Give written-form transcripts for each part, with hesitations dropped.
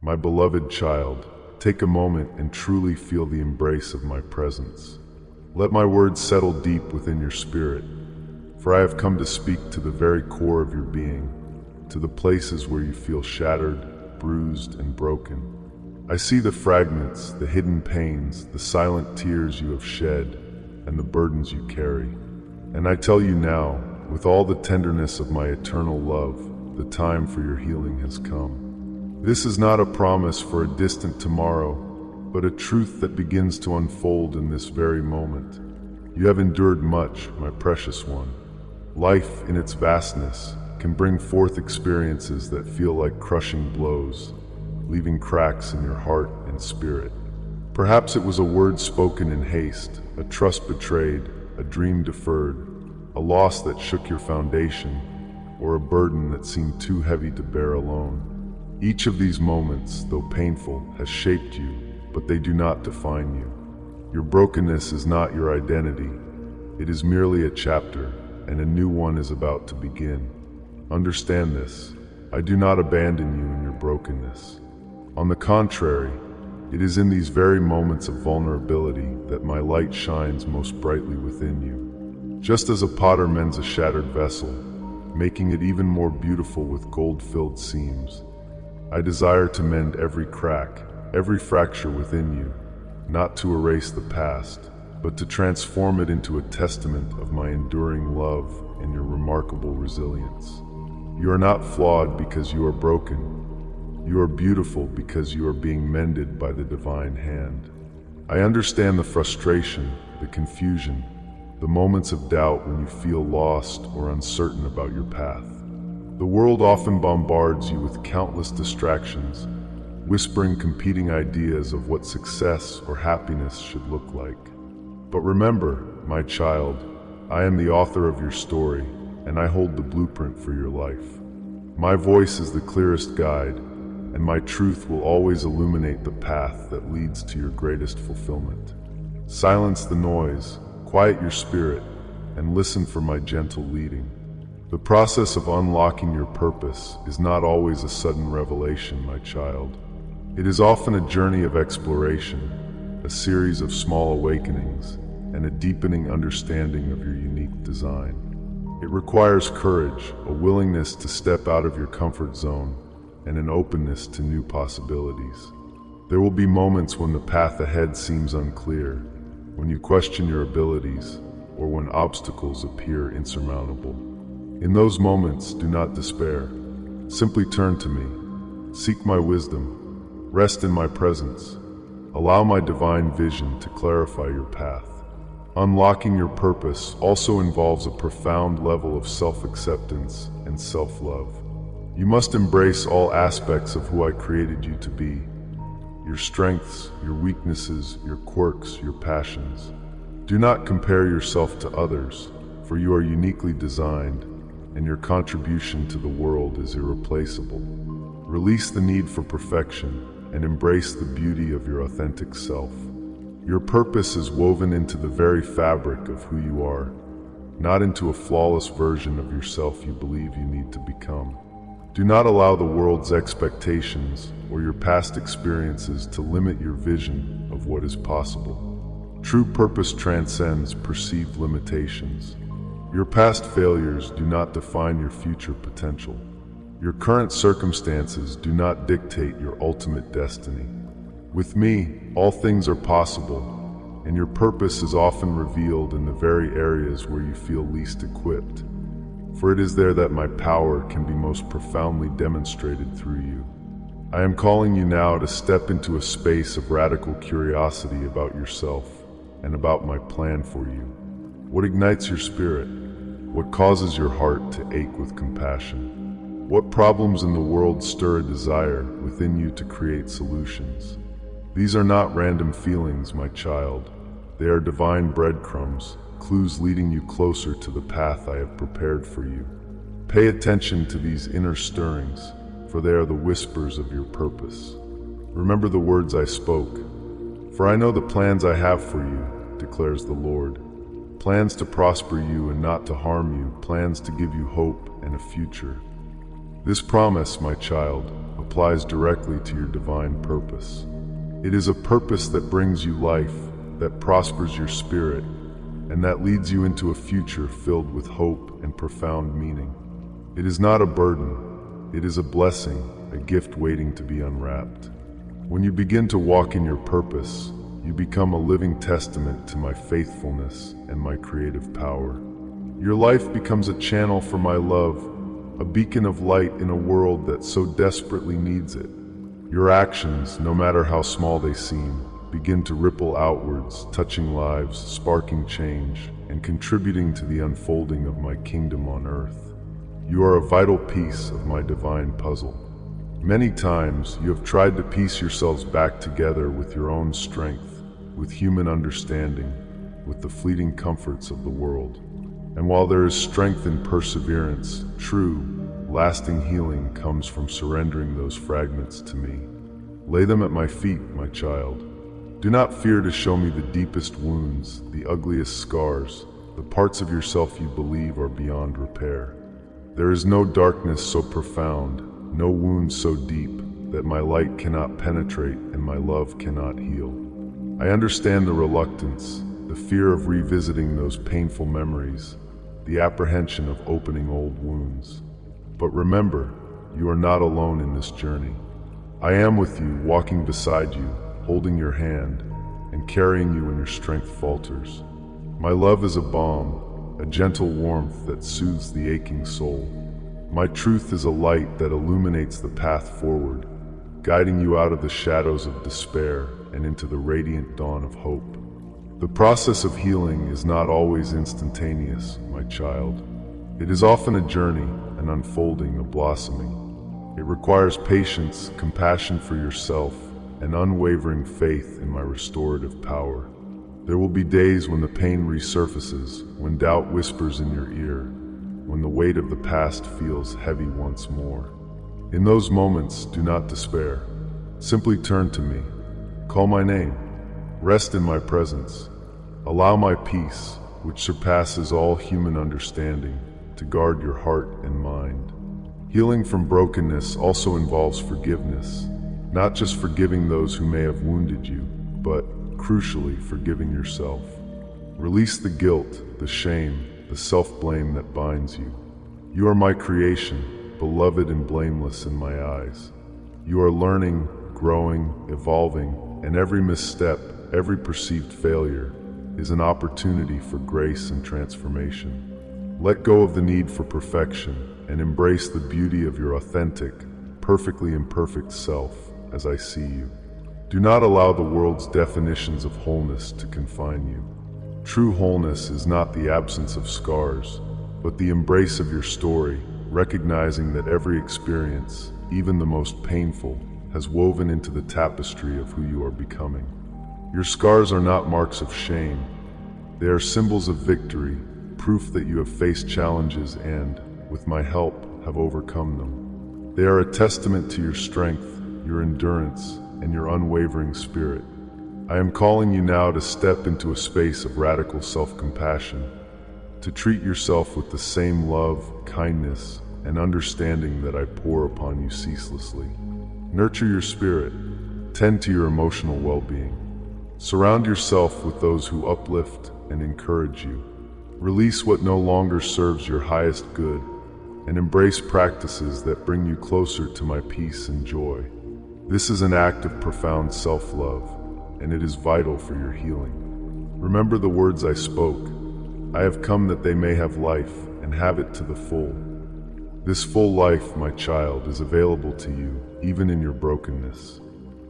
My beloved child, take a moment and truly feel the embrace of my presence. Let my words settle deep within your spirit, for I have come to speak to the very core of your being, to the places where you feel shattered, bruised, and broken. I see the fragments, the hidden pains, the silent tears you have shed, and the burdens you carry. And I tell you now, with all the tenderness of my eternal love, the time for your healing has come. This is not a promise for a distant tomorrow, but a truth that begins to unfold in this very moment. You have endured much, my precious one. Life, in its vastness, can bring forth experiences that feel like crushing blows, leaving cracks in your heart and spirit. Perhaps it was a word spoken in haste, a trust betrayed, a dream deferred, a loss that shook your foundation, or a burden that seemed too heavy to bear alone. Each of these moments, though painful, has shaped you, but they do not define you. Your brokenness is not your identity. It is merely a chapter, and a new one is about to begin. Understand this. I do not abandon you in your brokenness. On the contrary, it is in these very moments of vulnerability that my light shines most brightly within you. Just as a potter mends a shattered vessel, making it even more beautiful with gold-filled seams, I desire to mend every crack, every fracture within you, not to erase the past, but to transform it into a testament of my enduring love and your remarkable resilience. You are not flawed because you are broken. You are beautiful because you are being mended by the divine hand. I understand the frustration, the confusion, the moments of doubt when you feel lost or uncertain about your path. The world often bombards you with countless distractions, whispering competing ideas of what success or happiness should look like. But remember, my child, I am the author of your story, and I hold the blueprint for your life. My voice is the clearest guide, and my truth will always illuminate the path that leads to your greatest fulfillment. Silence the noise, quiet your spirit, and listen for my gentle leading. The process of unlocking your purpose is not always a sudden revelation, my child. It is often a journey of exploration, a series of small awakenings, and a deepening understanding of your unique design. It requires courage, a willingness to step out of your comfort zone, and an openness to new possibilities. There will be moments when the path ahead seems unclear, when you question your abilities, or when obstacles appear insurmountable. In those moments, do not despair. Simply turn to me. Seek my wisdom. Rest in my presence. Allow my divine vision to clarify your path. Unlocking your purpose also involves a profound level of self-acceptance and self-love. You must embrace all aspects of who I created you to be. Your strengths, your weaknesses, your quirks, your passions. Do not compare yourself to others, for you are uniquely designed, and your contribution to the world is irreplaceable. Release the need for perfection and embrace the beauty of your authentic self. Your purpose is woven into the very fabric of who you are, not into a flawless version of yourself you believe you need to become. Do not allow the world's expectations or your past experiences to limit your vision of what is possible. True purpose transcends perceived limitations. Your past failures do not define your future potential. Your current circumstances do not dictate your ultimate destiny. With me, all things are possible, and your purpose is often revealed in the very areas where you feel least equipped. For it is there that my power can be most profoundly demonstrated through you. I am calling you now to step into a space of radical curiosity about yourself and about my plan for you. What ignites your spirit? What causes your heart to ache with compassion? What problems in the world stir a desire within you to create solutions? These are not random feelings, my child. They are divine breadcrumbs, clues leading you closer to the path I have prepared for you. Pay attention to these inner stirrings, for they are the whispers of your purpose. Remember the words I spoke, for I know the plans I have for you, declares the Lord. Plans to prosper you and not to harm you, plans to give you hope and a future. This promise, my child, a applies directly to your divine purpose. It is a purpose that brings you life, that prospers your spirit, and that leads you into a future filled with hope and profound meaning. It is not a burden, it is a blessing, a gift waiting to be unwrapped. When you begin to walk in your purpose, you become a living testament to my faithfulness and my creative power. Your life becomes a channel for my love, a beacon of light in a world that so desperately needs it. Your actions, no matter how small they seem, begin to ripple outwards, touching lives, sparking change, and contributing to the unfolding of my kingdom on earth. You are a vital piece of my divine puzzle. Many times you have tried to piece yourselves back together with your own strength, with human understanding, with the fleeting comforts of the world. And while there is strength in perseverance, true, lasting healing comes from surrendering those fragments to me. Lay them at my feet, my child. Do not fear to show me the deepest wounds, the ugliest scars, the parts of yourself you believe are beyond repair. There is no darkness so profound, no wound so deep, that my light cannot penetrate and my love cannot heal. I understand the reluctance, the fear of revisiting those painful memories, the apprehension of opening old wounds. But remember, you are not alone in this journey. I am with you, walking beside you, holding your hand, and carrying you when your strength falters. My love is a balm, a gentle warmth that soothes the aching soul. My truth is a light that illuminates the path forward, guiding you out of the shadows of despair and into the radiant dawn of hope. The process of healing is not always instantaneous, my child. It is often a journey, an unfolding, a blossoming. It requires patience, compassion for yourself, and unwavering faith in my restorative power. There will be days when the pain resurfaces, when doubt whispers in your ear, when the weight of the past feels heavy once more. In those moments, do not despair. Simply turn to me. Call my name. Rest in my presence. Allow my peace, which surpasses all human understanding, to guard your heart and mind. Healing from brokenness also involves forgiveness, not just forgiving those who may have wounded you, but, crucially, forgiving yourself. Release the guilt, the shame, the self-blame that binds you. You are my creation, beloved and blameless in my eyes. You are learning, growing, evolving, and every misstep, every perceived failure, is an opportunity for grace and transformation. Let go of the need for perfection and embrace the beauty of your authentic, perfectly imperfect self as I see you. Do not allow the world's definitions of wholeness to confine you. True wholeness is not the absence of scars, but the embrace of your story, recognizing that every experience, even the most painful, has woven into the tapestry of who you are becoming. Your scars are not marks of shame. They are symbols of victory, proof that you have faced challenges and, with my help, have overcome them. They are a testament to your strength, your endurance, and your unwavering spirit. I am calling you now to step into a space of radical self-compassion, to treat yourself with the same love, kindness, and understanding that I pour upon you ceaselessly. Nurture your spirit, tend to your emotional well-being. Surround yourself with those who uplift and encourage you. Release what no longer serves your highest good, and embrace practices that bring you closer to my peace and joy. This is an act of profound self-love, and it is vital for your healing. Remember the words I spoke. I have come that they may have life, and have it to the full. This full life, my child, is available to you, even in your brokenness.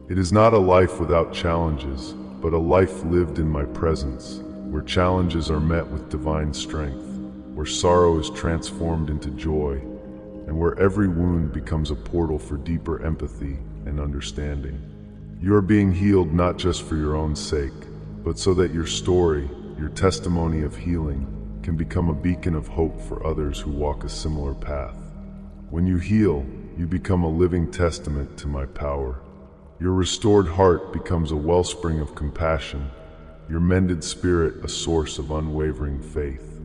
It is not a life without challenges, but a life lived in my presence, where challenges are met with divine strength, where sorrow is transformed into joy, and where every wound becomes a portal for deeper empathy and understanding. You are being healed not just for your own sake, but so that your story, your testimony of healing, can become a beacon of hope for others who walk a similar path. When you heal, you become a living testament to my power. Your restored heart becomes a wellspring of compassion, your mended spirit a source of unwavering faith.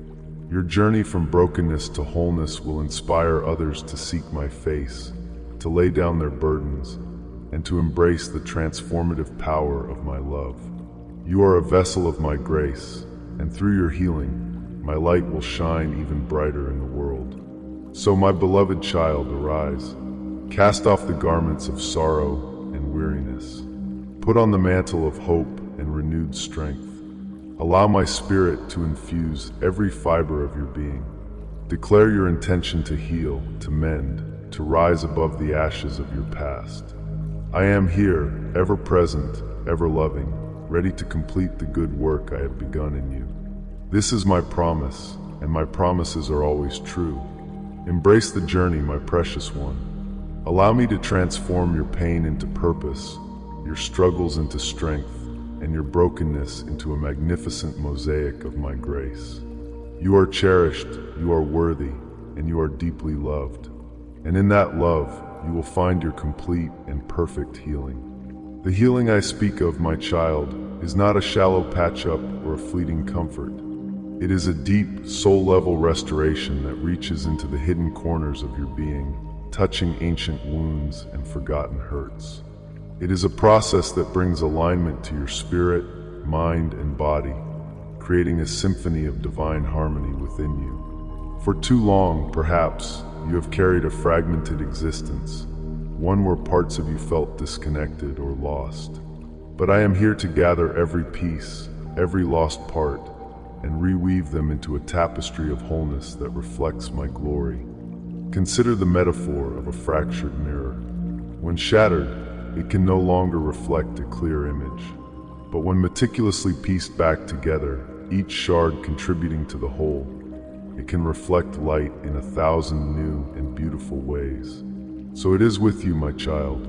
Your journey from brokenness to wholeness will inspire others to seek my face, to lay down their burdens, and to embrace the transformative power of my love. You are a vessel of my grace, and through your healing, my light will shine even brighter in the world. So, my beloved child, arise. Cast off the garments of sorrow and weariness. Put on the mantle of hope and renewed strength. Allow my spirit to infuse every fiber of your being. Declare your intention to heal, to mend, to rise above the ashes of your past. I am here, ever present, ever loving, ready to complete the good work I have begun in you. This is my promise, and my promises are always true. Embrace the journey, my precious one. Allow me to transform your pain into purpose, your struggles into strength, and your brokenness into a magnificent mosaic of my grace. You are cherished, you are worthy, and you are deeply loved. And in that love, you will find your complete and perfect healing. The healing I speak of, my child, is not a shallow patch-up or a fleeting comfort. It is a deep, soul-level restoration that reaches into the hidden corners of your being, touching ancient wounds and forgotten hurts. It is a process that brings alignment to your spirit, mind, and body, creating a symphony of divine harmony within you. For too long, perhaps, you have carried a fragmented existence, one where parts of you felt disconnected or lost. But I am here to gather every piece, every lost part, and reweave them into a tapestry of wholeness that reflects my glory. Consider the metaphor of a fractured mirror. When shattered, it can no longer reflect a clear image. But when meticulously pieced back together, each shard contributing to the whole, it can reflect light in 1,000 new and beautiful ways. So it is with you, my child.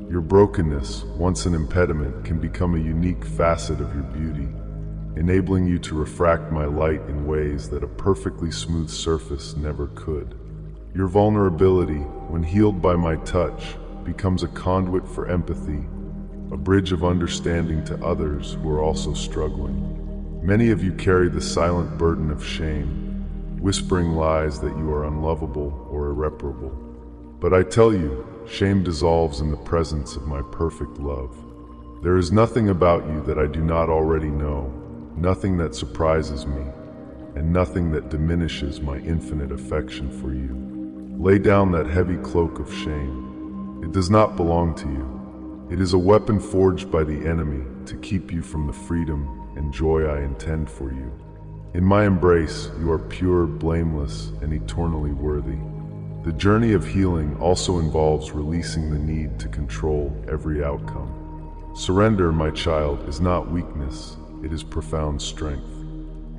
Your brokenness, once an impediment, can become a unique facet of your beauty, enabling you to refract my light in ways that a perfectly smooth surface never could. Your vulnerability, when healed by my touch, becomes a conduit for empathy, a bridge of understanding to others who are also struggling. Many of you carry the silent burden of shame, whispering lies that you are unlovable or irreparable. But I tell you, shame dissolves in the presence of my perfect love. There is nothing about you that I do not already know, nothing that surprises me, and nothing that diminishes my infinite affection for you. Lay down that heavy cloak of shame. It does not belong to you. It is a weapon forged by the enemy to keep you from the freedom and joy I intend for you. In my embrace, you are pure, blameless, and eternally worthy. The journey of healing also involves releasing the need to control every outcome. Surrender, my child, is not weakness, it is profound strength.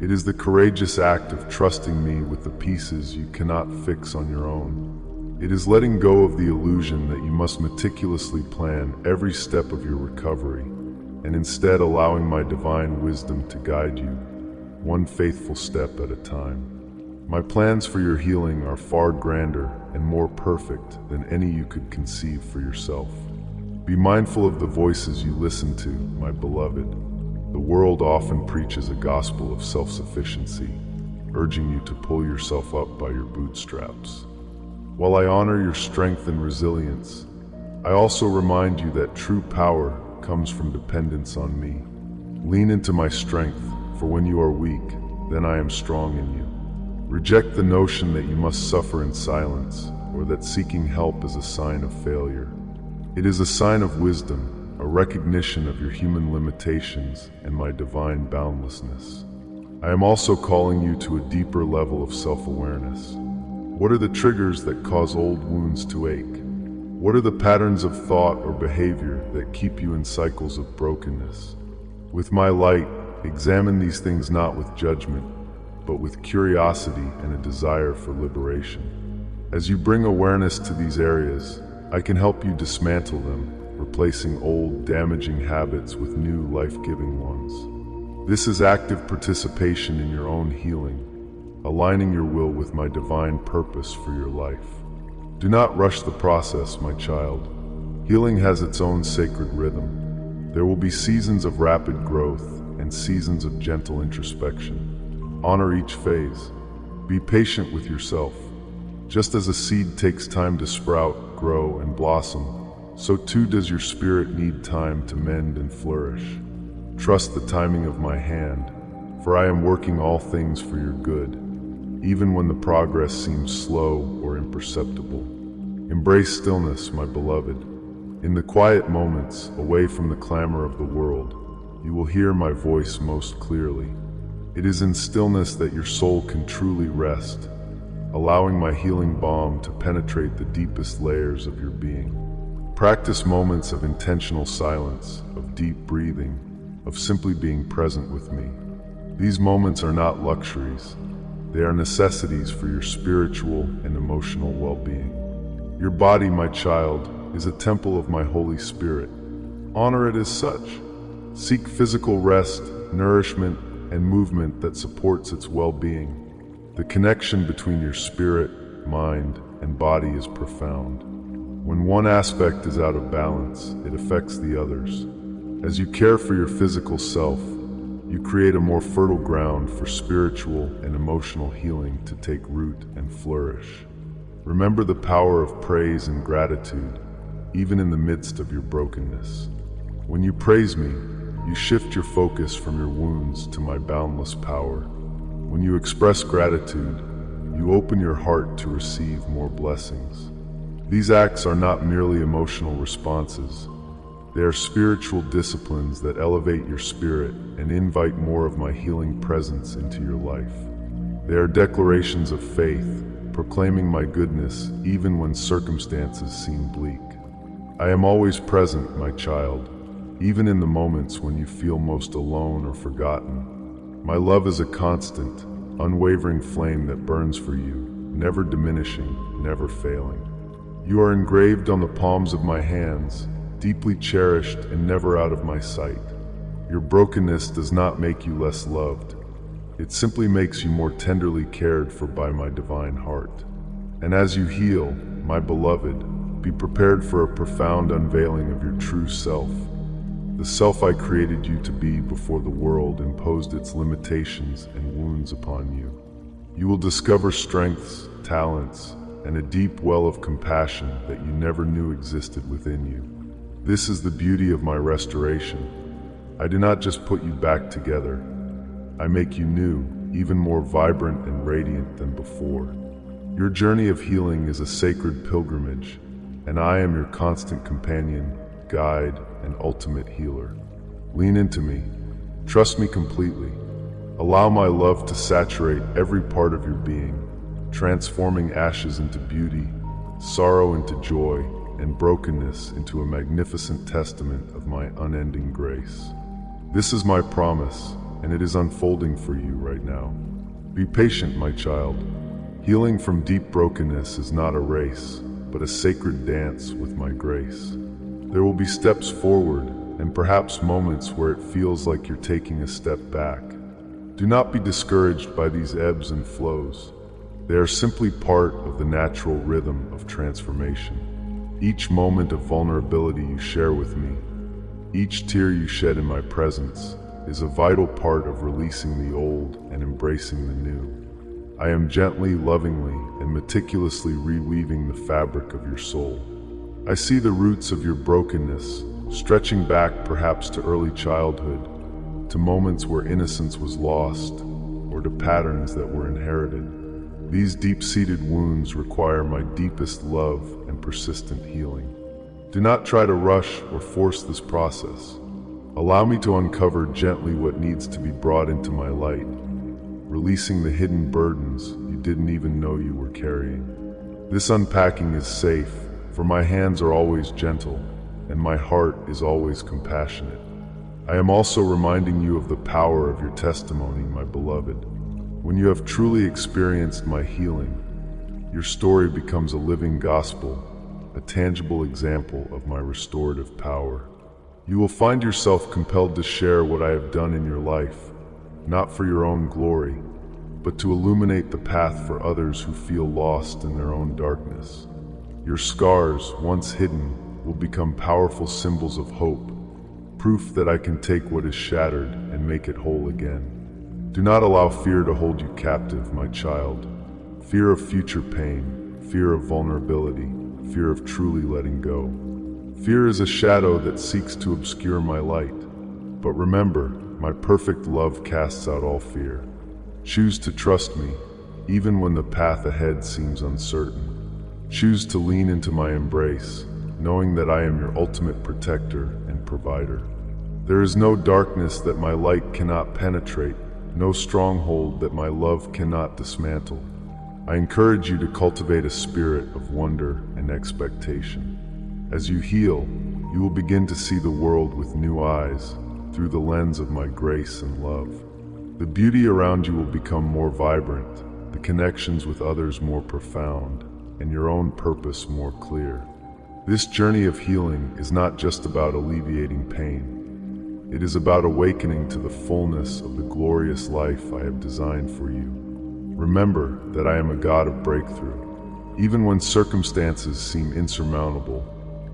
It is the courageous act of trusting me with the pieces you cannot fix on your own. It is letting go of the illusion that you must meticulously plan every step of your recovery, and instead allowing my divine wisdom to guide you, one faithful step at a time. My plans for your healing are far grander and more perfect than any you could conceive for yourself. Be mindful of the voices you listen to, my beloved. The world often preaches a gospel of self-sufficiency, urging you to pull yourself up by your bootstraps. While I honor your strength and resilience, I also remind you that true power comes from dependence on me. Lean into my strength, for when you are weak, then I am strong in you. Reject the notion that you must suffer in silence, or that seeking help is a sign of failure. It is a sign of wisdom, a recognition of your human limitations and my divine boundlessness. I am also calling you to a deeper level of self-awareness. What are the triggers that cause old wounds to ache? What are the patterns of thought or behavior that keep you in cycles of brokenness? With my light, examine these things not with judgment, but with curiosity and a desire for liberation. As you bring awareness to these areas, I can help you dismantle them, replacing old, damaging habits with new, life-giving ones. This is active participation in your own healing, aligning your will with my divine purpose for your life. Do not rush the process, my child. Healing has its own sacred rhythm. There will be seasons of rapid growth and seasons of gentle introspection. Honor each phase. Be patient with yourself. Just as a seed takes time to sprout, grow, and blossom, so too does your spirit need time to mend and flourish. Trust the timing of my hand, for I am working all things for your good, even when the progress seems slow or imperceptible. Embrace stillness, my beloved. In the quiet moments, away from the clamor of the world, you will hear my voice most clearly. It is in stillness that your soul can truly rest, allowing my healing balm to penetrate the deepest layers of your being. Practice moments of intentional silence, of deep breathing, of simply being present with me. These moments are not luxuries. They are necessities for your spiritual and emotional well-being. Your body, my child, is a temple of my Holy Spirit. Honor it as such. Seek physical rest, nourishment, and movement that supports its well-being. The connection between your spirit, mind, and body is profound. When one aspect is out of balance, it affects the others. As you care for your physical self, you create a more fertile ground for spiritual and emotional healing to take root and flourish. Remember the power of praise and gratitude, even in the midst of your brokenness. When you praise me, you shift your focus from your wounds to my boundless power. When you express gratitude, you open your heart to receive more blessings. These acts are not merely emotional responses. They are spiritual disciplines that elevate your spirit and invite more of my healing presence into your life. They are declarations of faith, proclaiming my goodness even when circumstances seem bleak. I am always present, my child, even in the moments when you feel most alone or forgotten. My love is a constant, unwavering flame that burns for you, never diminishing, never failing. You are engraved on the palms of my hands, deeply cherished and never out of my sight. Your brokenness does not make you less loved. It simply makes you more tenderly cared for by my divine heart. And as you heal, my beloved, be prepared for a profound unveiling of your true self. The self I created you to be before the world imposed its limitations and wounds upon you. You will discover strengths, talents, and a deep well of compassion that you never knew existed within you. This is the beauty of my restoration. I do not just put you back together. I make you new, even more vibrant and radiant than before. Your journey of healing is a sacred pilgrimage, and I am your constant companion, guide, and ultimate healer. Lean into me. Trust me completely. Allow my love to saturate every part of your being, transforming ashes into beauty, sorrow into joy, and brokenness into a magnificent testament of my unending grace. This is my promise, and it is unfolding for you right now. Be patient, my child. Healing from deep brokenness is not a race, but a sacred dance with my grace. There will be steps forward, and perhaps moments where it feels like you're taking a step back. Do not be discouraged by these ebbs and flows. They are simply part of the natural rhythm of transformation. Each moment of vulnerability you share with me, each tear you shed in my presence, is a vital part of releasing the old and embracing the new. I am gently, lovingly, and meticulously reweaving the fabric of your soul. I see the roots of your brokenness, stretching back perhaps to early childhood, to moments where innocence was lost, or to patterns that were inherited. These deep-seated wounds require my deepest love and persistent healing. Do not try to rush or force this process. Allow me to uncover gently what needs to be brought into my light, releasing the hidden burdens you didn't even know you were carrying. This unpacking is safe, for my hands are always gentle, and my heart is always compassionate. I am also reminding you of the power of your testimony, my beloved. When you have truly experienced my healing, your story becomes a living gospel, a tangible example of my restorative power. You will find yourself compelled to share what I have done in your life, not for your own glory, but to illuminate the path for others who feel lost in their own darkness. Your scars, once hidden, will become powerful symbols of hope, proof that I can take what is shattered and make it whole again. Do not allow fear to hold you captive, my child. Fear of future pain, fear of vulnerability, fear of truly letting go. Fear is a shadow that seeks to obscure my light. But remember, my perfect love casts out all fear. Choose to trust me, even when the path ahead seems uncertain. Choose to lean into my embrace, knowing that I am your ultimate protector and provider. There is no darkness that my light cannot penetrate, no stronghold that my love cannot dismantle. I encourage you to cultivate a spirit of wonder and expectation. As you heal, you will begin to see the world with new eyes, through the lens of my grace and love. The beauty around you will become more vibrant, the connections with others more profound, and your own purpose more clear. This journey of healing is not just about alleviating pain. It is about awakening to the fullness of the glorious life I have designed for you. Remember that I am a God of breakthrough. Even when circumstances seem insurmountable,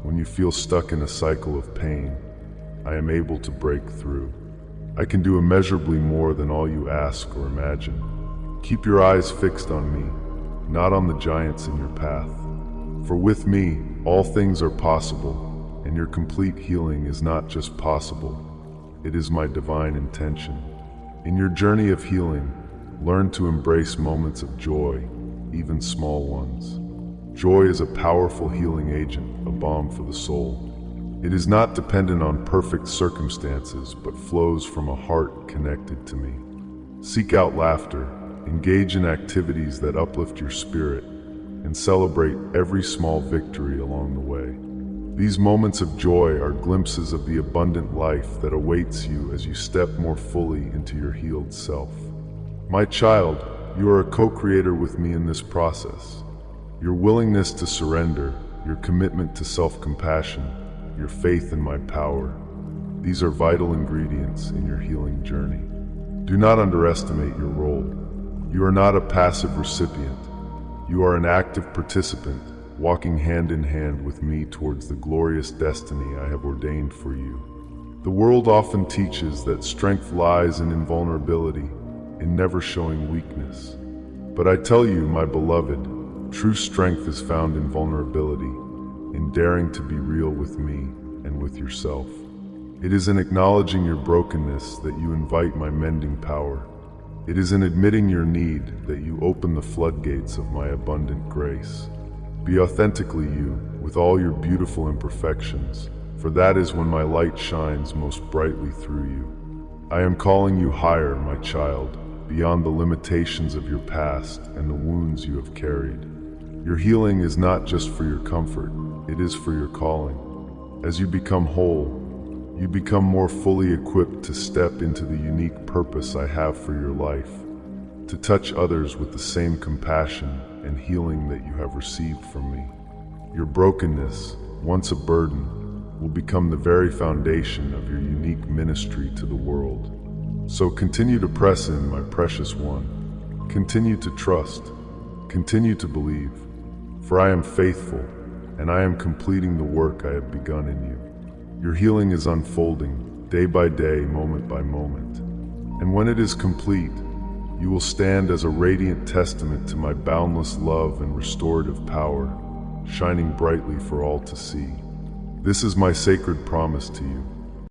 when you feel stuck in a cycle of pain, I am able to break through. I can do immeasurably more than all you ask or imagine. Keep your eyes fixed on me, not on the giants in your path. For with me, all things are possible, and your complete healing is not just possible, it is my divine intention. In your journey of healing, learn to embrace moments of joy, even small ones. Joy is a powerful healing agent, a balm for the soul. It is not dependent on perfect circumstances, but flows from a heart connected to me. Seek out laughter, engage in activities that uplift your spirit, and celebrate every small victory along the way. These moments of joy are glimpses of the abundant life that awaits you as you step more fully into your healed self. My child, you are a co-creator with me in this process. Your willingness to surrender, your commitment to self-compassion, your faith in my power, these are vital ingredients in your healing journey. Do not underestimate your role. You are not a passive recipient. You are an active participant, walking hand in hand with me towards the glorious destiny I have ordained for you. The world often teaches that strength lies in invulnerability, in never showing weakness. But I tell you, my beloved, true strength is found in vulnerability, in daring to be real with me and with yourself. It is in acknowledging your brokenness that you invite my mending power. It is in admitting your need that you open the floodgates of my abundant grace. Be authentically you, with all your beautiful imperfections, for that is when my light shines most brightly through you. I am calling you higher, my child, beyond the limitations of your past and the wounds you have carried. Your healing is not just for your comfort, it is for your calling. As you become whole, you become more fully equipped to step into the unique purpose I have for your life, to touch others with the same compassion and healing that you have received from me. Your brokenness, once a burden, will become the very foundation of your unique ministry to the world. So continue to press in, my precious one. Continue to trust. Continue to believe. For I am faithful, and I am completing the work I have begun in you. Your healing is unfolding, day by day, moment by moment. And when it is complete, you will stand as a radiant testament to my boundless love and restorative power, shining brightly for all to see. This is my sacred promise to you.